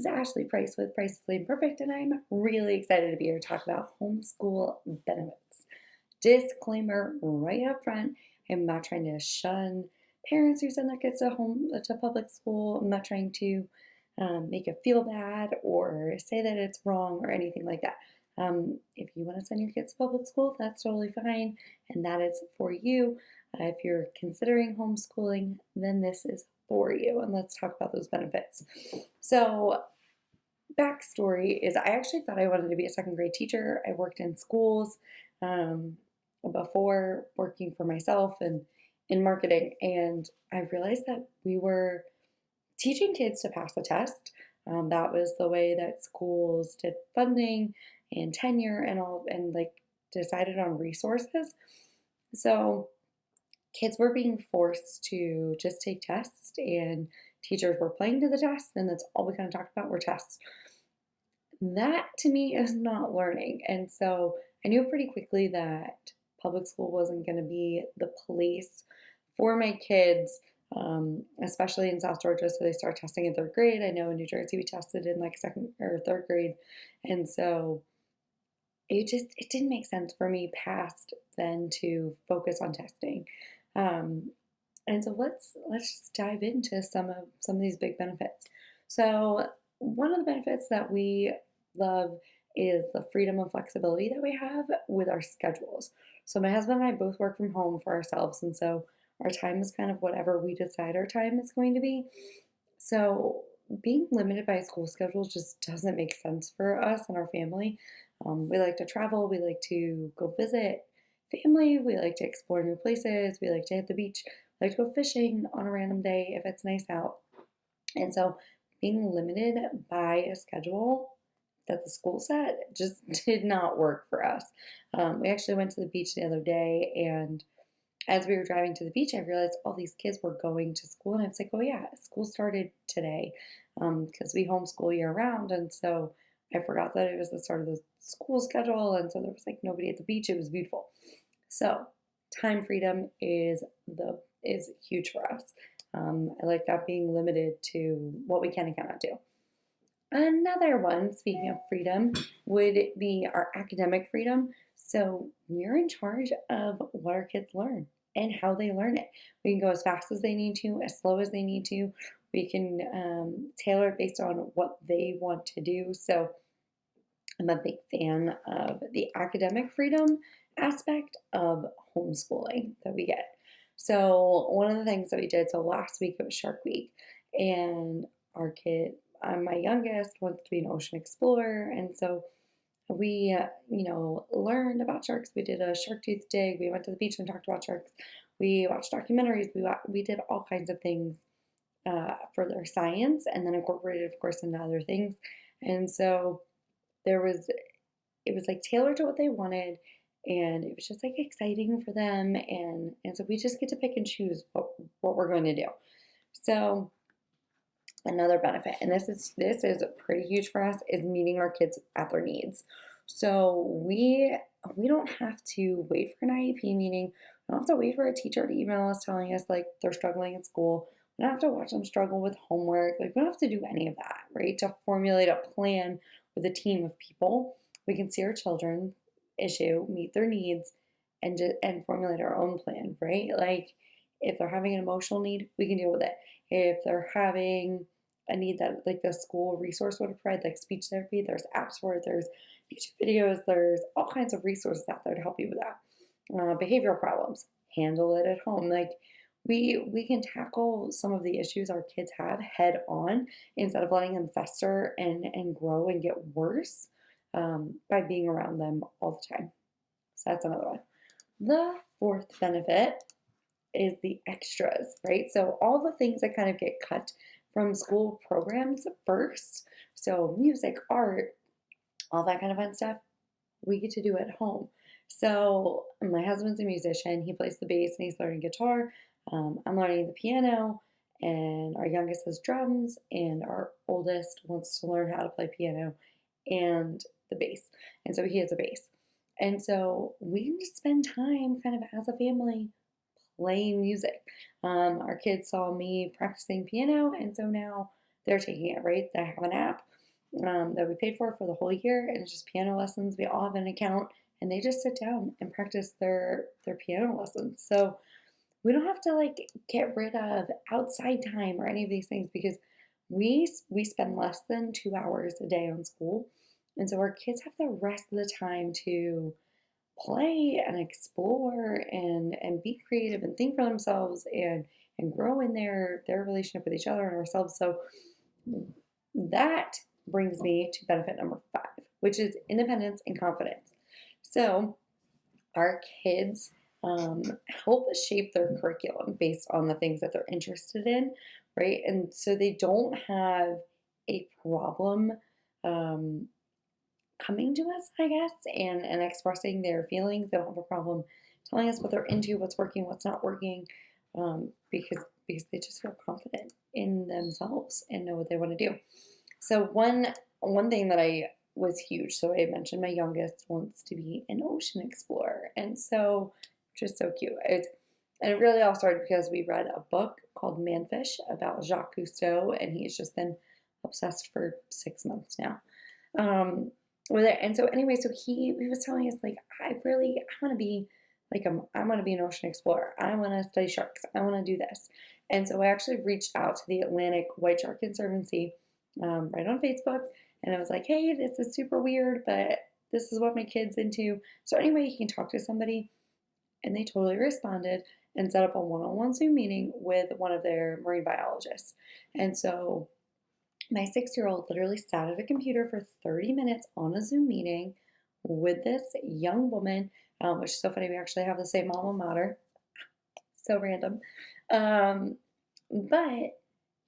This is Ashley Price with Pricelessly Imperfect, and I'm really excited to be here to talk about homeschool benefits. Disclaimer right up front, I'm not trying to shun parents who send their kids to public school. I'm not trying to make it feel bad or say that it's wrong or anything like that. If you want to send your kids to public school, that's totally fine, and that is for you. If you're considering homeschooling, then this is for you, and let's talk about those benefits. So, backstory is I actually thought I wanted to be a second grade teacher. I worked in schools um, before working for myself and in marketing, and I realized that we were teaching kids to pass a test. That was the way that schools did funding and tenure and all, and like decided on resources. So kids were being forced to just take tests, and teachers were playing to the test, and that's all we kind of talked about were tests. That to me is not learning. And so I knew pretty quickly that public school wasn't going to be the place for my kids, especially in South Georgia. So they start testing in third grade. I know in New Jersey we tested in like second or third grade. And so it didn't make sense for me past then to focus on testing. Um, and so let's just dive into some of these big benefits. So one of the benefits that we love is the freedom and flexibility that we have with our schedules. So my husband and I both work from home for ourselves, and so our time is kind of whatever we decide our time is going to be. So being limited by school schedules just doesn't make sense for us and our family. We like to travel, we like to go visit family, we like to explore new places, we like to hit the beach, we like to go fishing on a random day if it's nice out. And so being limited by a schedule that the school set just did not work for us. We actually went to the beach the other day, and as we were driving to the beach, I realized all these kids were going to school, and I was like, oh yeah, school started today because we homeschool year round, and so I forgot that it was the start of the school schedule, and so there was like nobody at the beach. It was beautiful. So time freedom is huge for us. I like not being limited to what we can and cannot do. Another one, speaking of freedom, would be our academic freedom. So we're in charge of what our kids learn and how they learn it. We can go as fast as they need to, as slow as they need to. We can tailor it based on what they want to do. So I'm a big fan of the academic freedom aspect of homeschooling that we get. So one of the things that we did, so last week it was Shark Week, and our kid, my youngest, wants to be an ocean explorer, and so we, learned about sharks. We did a shark tooth dig. We went to the beach and talked about sharks. We watched documentaries. We did all kinds of things for their science, and then incorporated, of course, into other things. And so there was it was like tailored to what they wanted, and it was just like exciting for them, and so we just get to pick and choose what we're going to do. So another benefit, and this is pretty huge for us, is meeting our kids at their needs. So we don't have to wait for an IEP meeting. We don't have to wait for a teacher to email us telling us like they're struggling at school. We don't have to watch them struggle with homework. Like we don't have to do any of that, right? To formulate a plan with a team of people, we can see our children issue, meet their needs, and formulate our own plan, right? Like if they're having an emotional need, we can deal with it. If they're having a need that like the school resource would provide, like speech therapy, there's apps for it, there's YouTube videos, there's all kinds of resources out there to help you with that. Behavioral problems, handle it at home. Like we can tackle some of the issues our kids have head on instead of letting them fester and grow and get worse by being around them all the time. So that's another one. The fourth benefit is the extras, right? So all the things that kind of get cut from school programs first, so music, art, all that kind of fun stuff, we get to do at home. So my husband's a musician. He plays the bass and he's learning guitar. I'm learning the piano, and our youngest has drums, and our oldest wants to learn how to play piano and the bass. And so he has a bass. And so we can just spend time kind of as a family playing music. Our kids saw me practicing piano, and so now they're taking it, right? They have an app that we paid for the whole year, and it's just piano lessons. We all have an account, and they just sit down and practice their piano lessons. So we don't have to like get rid of outside time or any of these things because we spend less than 2 hours a day on school, and so our kids have the rest of the time to play and explore and be creative and think for themselves and grow in their relationship with each other and ourselves. So that brings me to benefit number 5, which is independence and confidence. So our kids um, help shape their curriculum based on the things that they're interested in, right? And so they don't have a problem um, coming to us, I guess, and expressing their feelings. They don't have a problem telling us what they're into, what's working, what's not working, because they just feel confident in themselves and know what they want to do. So one thing that I was huge. So I mentioned my youngest wants to be an ocean explorer, and so just so cute. And it really all started because we read a book called Manfish about Jacques Cousteau, and he's just been obsessed for 6 months now. Um, with it. And so anyway, so he was telling us like I want to be I want to be an ocean explorer. I want to study sharks. I want to do this. And so I actually reached out to the Atlantic White Shark Conservancy right on Facebook, and I was like, hey, this is super weird, but this is what my kid's into. So anyway, you can talk to somebody, and they totally responded and set up a one-on-one Zoom meeting with one of their marine biologists. And so my 6-year-old literally sat at a computer for 30 minutes on a Zoom meeting with this young woman, which is so funny. We actually have the same alma mater. So random. Um, but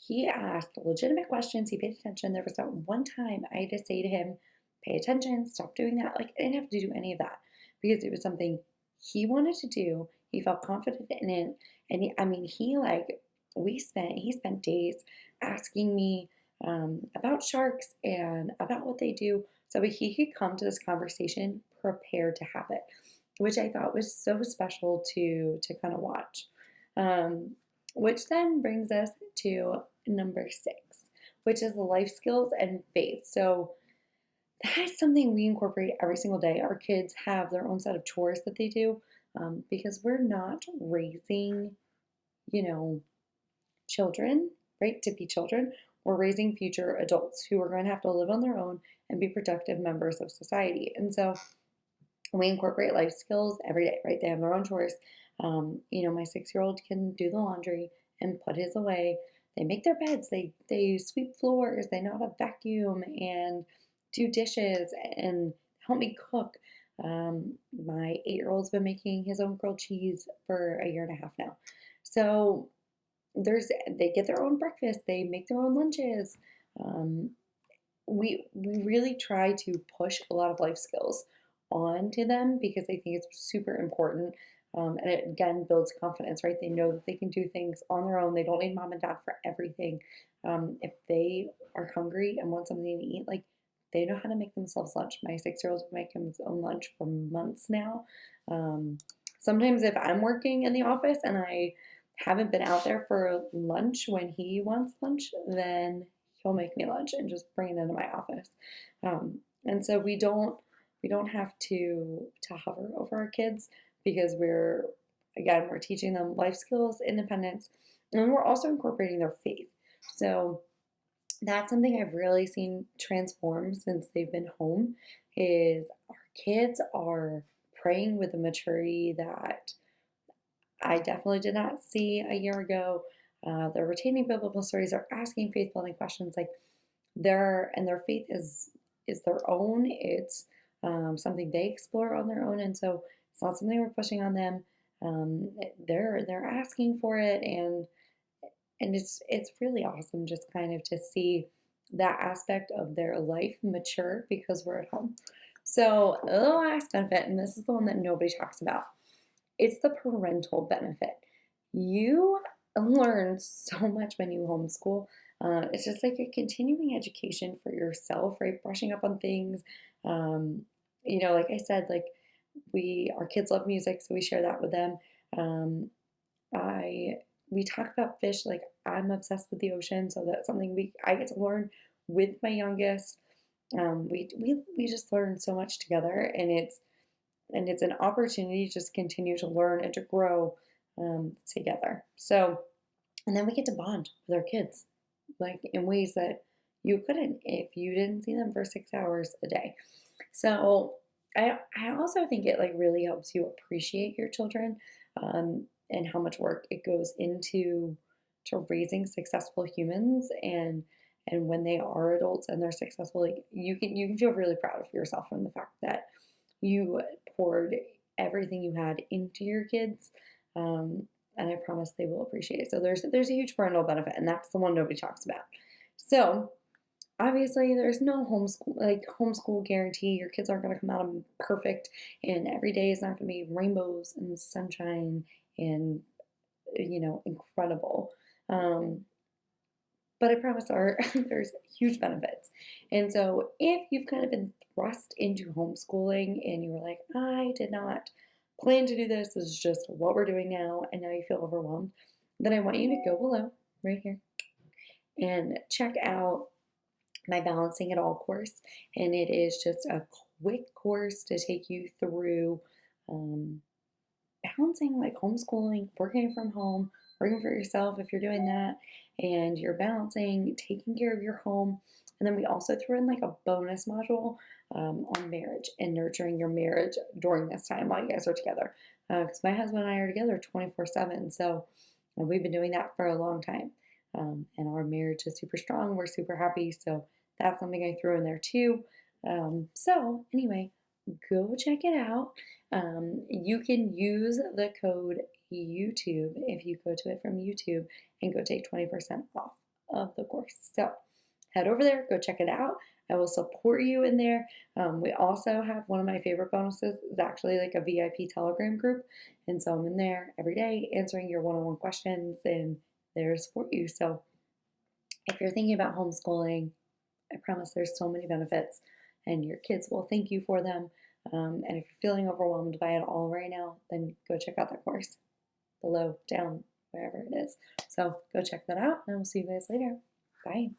he asked legitimate questions. He paid attention. There was not one time I had to say to him, pay attention, stop doing that. Like, I didn't have to do any of that because it was something he wanted to do. He felt confident in it. And I mean, he spent days asking me about sharks and about what they do so he could come to this conversation prepared to have it, which I thought was so special to kind of watch. Um, which then brings us to number 6, which is life skills and faith. So that is something we incorporate every single day. Our kids have their own set of chores that they do because we're not raising, you know, children, right, to be children. We're raising future adults who are going to have to live on their own and be productive members of society. And so we incorporate life skills every day, right? They have their own chores. My 6-year-old can do the laundry and put his away. They make their beds. They sweep floors. They know how to vacuum and do dishes and help me cook. My 8-year-old's been making his own grilled cheese for a year and a half now. So they get their own breakfast. They make their own lunches. Um, we really try to push a lot of life skills onto them because I think it's super important. And it again builds confidence, right? They know that they can do things on their own. They don't need mom and dad for everything. If they are hungry and want something to eat, like they know how to make themselves lunch. My 6-year-old will make him his own lunch for months now. Sometimes if I'm working in the office and I haven't been out there for lunch when he wants lunch, then he'll make me lunch and just bring it into my office. And so we don't have to hover over our kids because we're teaching them life skills, independence, and we're also incorporating their faith. So that's something I've really seen transform since they've been home is our kids are praying with a maturity that I definitely did not see a year ago. They're retaining biblical stories. They're asking faith building questions. Like their faith is their own. It's something they explore on their own, and so it's not something we're pushing on them. They're asking for it, and it's really awesome just kind of to see that aspect of their life mature because we're at home. So the last benefit, and this is the one that nobody talks about, it's the parental benefit. You learn so much when you homeschool. It's just like a continuing education for yourself, right? Brushing up on things. Like I said, like our kids love music, so we share that with them. I we talk about fish. Like I'm obsessed with the ocean, so that's something I get to learn with my youngest. We just learn so much together, and it's an opportunity to just continue to learn and to grow together. So, and then we get to bond with our kids, like in ways that you couldn't if you didn't see them for 6 hours a day. So I also think it like really helps you appreciate your children, and how much work it goes into to raising successful humans, and when they are adults and they're successful, like you can feel really proud of yourself from the fact that you poured everything you had into your kids. Um, and I promise they will appreciate it. So there's a huge parental benefit, and that's the one nobody talks about. So obviously, there's no homeschool guarantee. Your kids aren't going to come out perfect, and every day is not going to be rainbows and sunshine and incredible. Um, but I promise there's huge benefits. And so if you've kind of been thrust into homeschooling and you were like, I did not plan to do this, this is just what we're doing now, and now you feel overwhelmed, then I want you to go below right here and check out my Balancing It All course. And it is just a quick course to take you through um, balancing like homeschooling, working from home, working for yourself if you're doing that, and you're balancing taking care of your home. And then we also threw in like a bonus module on marriage and nurturing your marriage during this time while you guys are together. Because my husband and I are together 24/7. So we've been doing that for a long time. And our marriage is super strong. We're super happy. So that's something I threw in there too. So, anyway, go check it out. You can use the code YouTube if you go to it from YouTube and go take 20% off of the course. So head over there, go check it out. I will support you in there. We also have one of my favorite bonuses is actually like a VIP Telegram group. And so I'm in there every day answering your one-on-one questions and there to support you. So if you're thinking about homeschooling, I promise there's so many benefits and your kids will thank you for them. And if you're feeling overwhelmed by it all right now, then go check out that course below, down, wherever it is. So go check that out and I will see you guys later. Bye.